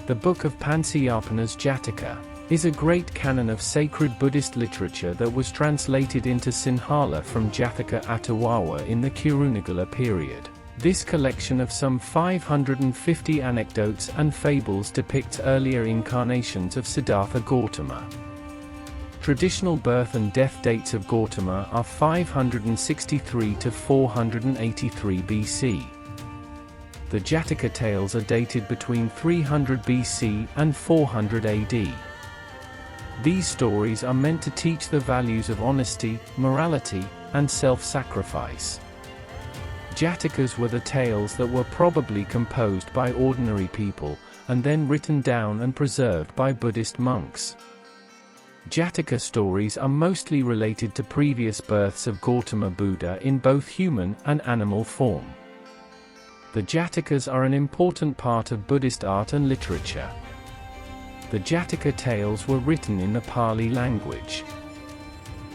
The Book of Pansiyapanas Jataka is a great canon of sacred Buddhist literature that was translated into Sinhala from Jathaka Atuwawa in the Kurunegala period. This collection of some 550 anecdotes and fables depicts earlier incarnations of Siddhartha Gautama. Traditional birth and death dates of Gautama are 563 to 483 BC. The Jataka tales are dated between 300 BC and 400 AD. These stories are meant to teach the values of honesty, morality, and self-sacrifice. Jatakas were the tales that were probably composed by ordinary people, and then written down and preserved by Buddhist monks. Jataka stories are mostly related to previous births of Gautama Buddha in both human and animal form. The Jatakas are an important part of Buddhist art and literature. The Jataka tales were written in the Pali language.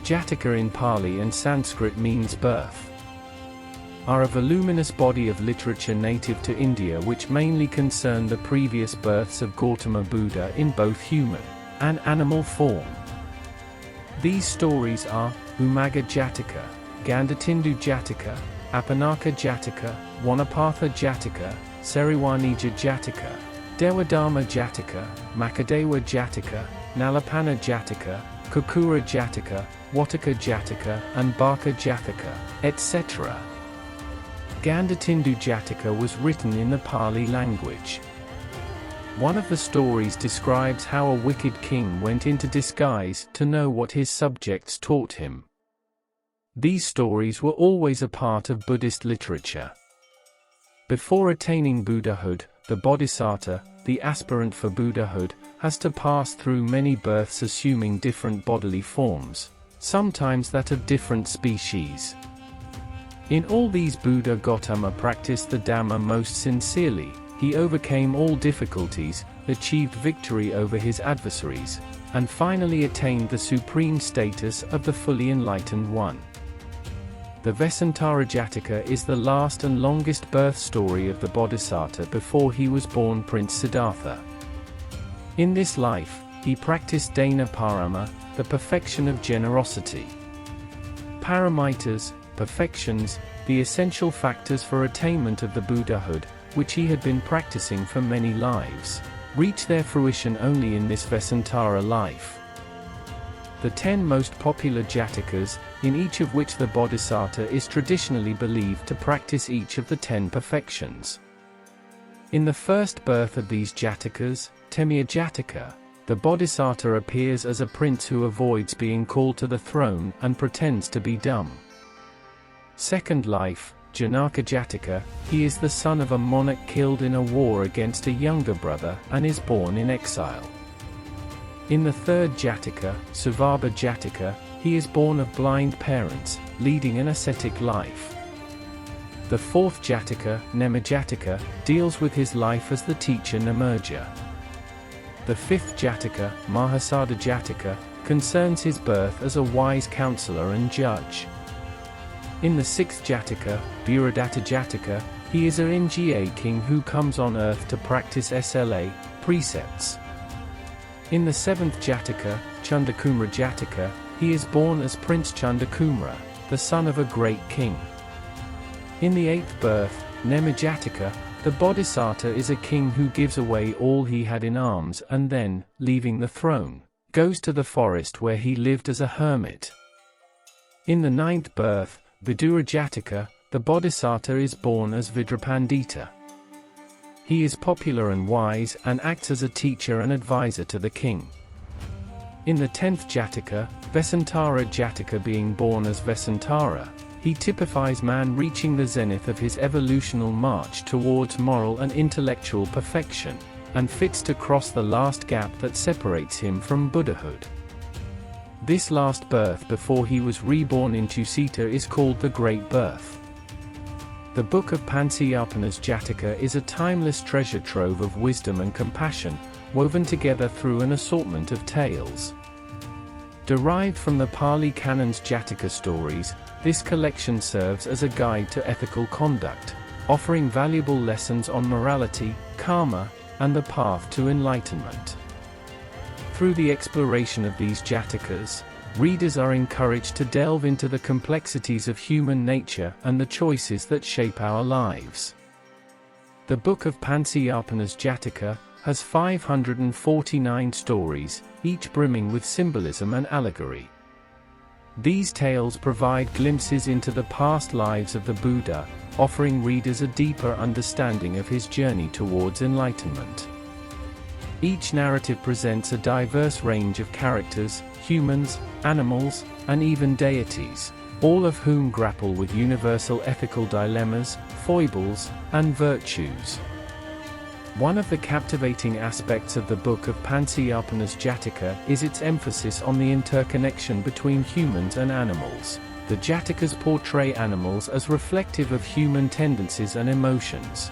Jataka in Pali and Sanskrit means birth. Are a voluminous body of literature native to India which mainly concern the previous births of Gautama Buddha in both human and animal form. These stories are ummagga Jataka, Gandatindu Jataka, apannaka Jataka, wannupatha Jataka, seriwanija Jataka, dewadarma Jataka, makadewa Jataka, nalapana Jataka, kukkura Jataka, wattaka Jataka, and baka Jathaka, etc. Gandatindu Jataka was written in the Pali language. One of the stories describes how a wicked king went into disguise to know what his subjects taught him. These stories were always a part of Buddhist literature. Before attaining Buddhahood, the bodhisattva, the aspirant for Buddhahood, has to pass through many births assuming different bodily forms, sometimes that of different species. In all these Buddha Gautama practiced the Dhamma most sincerely. He overcame all difficulties, achieved victory over his adversaries, and finally attained the supreme status of the fully enlightened one. The Vesantara Jataka is the last and longest birth story of the Bodhisattva before he was born Prince Siddhartha. In this life, he practiced Dana Parama, the perfection of generosity. Paramitas, perfections, the essential factors for attainment of the Buddhahood, which he had been practicing for many lives, reach their fruition only in this Vesantara life. The 10 most popular Jatakas, in each of which the Bodhisattva is traditionally believed to practice each of the 10 perfections. In the first birth of these Jatakas, Temya Jataka, the Bodhisattva appears as a prince who avoids being called to the throne and pretends to be dumb. Second life, Janaka Jataka, he is the son of a monarch killed in a war against a younger brother and is born in exile. In the third Jataka, Suvabha Jataka, he is born of blind parents, leading an ascetic life. The fourth Jataka, Nema Jataka, deals with his life as the teacher Namerja. The fifth Jataka, Mahasada Jataka, concerns his birth as a wise counselor and judge. In the sixth Jataka, Buradatta Jataka, he is a Nga king who comes on earth to practice Sla precepts. In the seventh Jataka, Chandakumra Jataka, he is born as Prince Chandakumra, the son of a great king. In the eighth birth, Nema Jataka, the Bodhisattva is a king who gives away all he had in alms and then, leaving the throne, goes to the forest where he lived as a hermit. In the ninth birth, Vidura Jataka, the Bodhisattva is born as Vidrapandita. He is popular and wise and acts as a teacher and advisor to the king. In the 10th Jataka, Vesantara Jataka being born as Vesantara, he typifies man reaching the zenith of his evolutional march towards moral and intellectual perfection, and fits to cross the last gap that separates him from Buddhahood. This last birth before he was reborn in Tusita is called the Great Birth. The Book of Pansiyapanas Jataka is a timeless treasure trove of wisdom and compassion, woven together through an assortment of tales. Derived from the Pali canon's Jataka stories, this collection serves as a guide to ethical conduct, offering valuable lessons on morality, karma, and the path to enlightenment. Through the exploration of these Jatakas, readers are encouraged to delve into the complexities of human nature and the choices that shape our lives. The Book of Pansiyapanas Jataka has 549 stories, each brimming with symbolism and allegory. These tales provide glimpses into the past lives of the Buddha, offering readers a deeper understanding of his journey towards enlightenment. Each narrative presents a diverse range of characters, humans, animals, and even deities, all of whom grapple with universal ethical dilemmas, foibles, and virtues. One of the captivating aspects of the Book of Pansiyapanas Jataka is its emphasis on the interconnection between humans and animals. The Jatakas portray animals as reflective of human tendencies and emotions.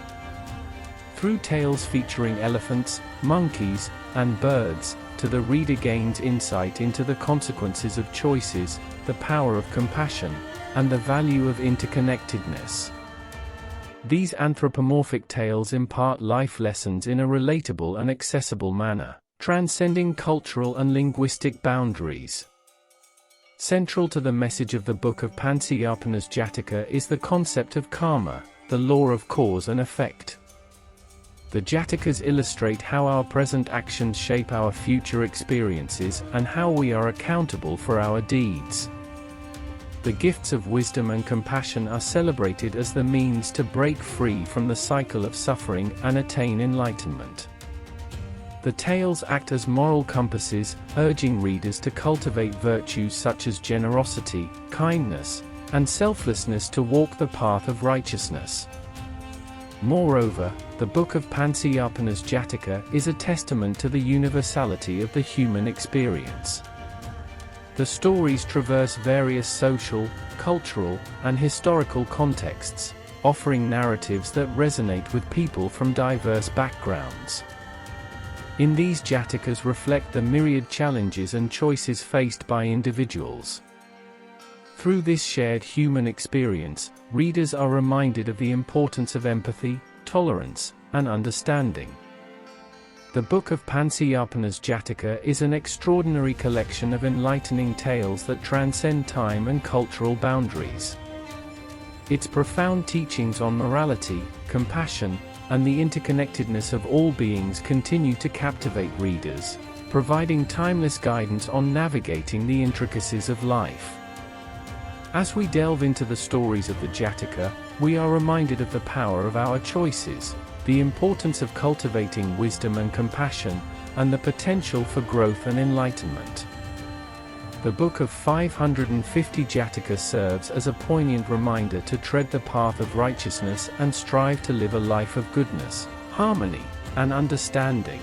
Through tales featuring elephants, monkeys, and birds, the reader gains insight into the consequences of choices, the power of compassion, and the value of interconnectedness. These anthropomorphic tales impart life lessons in a relatable and accessible manner, transcending cultural and linguistic boundaries. Central to the message of the Book of Pansiyapanas Jataka is the concept of karma, the law of cause and effect. The Jatakas illustrate how our present actions shape our future experiences and how we are accountable for our deeds. The gifts of wisdom and compassion are celebrated as the means to break free from the cycle of suffering and attain enlightenment. The tales act as moral compasses, urging readers to cultivate virtues such as generosity, kindness, and selflessness to walk the path of righteousness. Moreover, the Book of Pansiyapanas Jataka is a testament to the universality of the human experience. The stories traverse various social, cultural, and historical contexts, offering narratives that resonate with people from diverse backgrounds. In these Jatakas reflect the myriad challenges and choices faced by individuals. Through this shared human experience, readers are reminded of the importance of empathy, tolerance, and understanding. The Book of Pansiyapanas Jataka is an extraordinary collection of enlightening tales that transcend time and cultural boundaries. Its profound teachings on morality, compassion, and the interconnectedness of all beings continue to captivate readers, providing timeless guidance on navigating the intricacies of life. As we delve into the stories of the Jataka, we are reminded of the power of our choices, the importance of cultivating wisdom and compassion, and the potential for growth and enlightenment. The Book of 550 Jataka serves as a poignant reminder to tread the path of righteousness and strive to live a life of goodness, harmony, and understanding.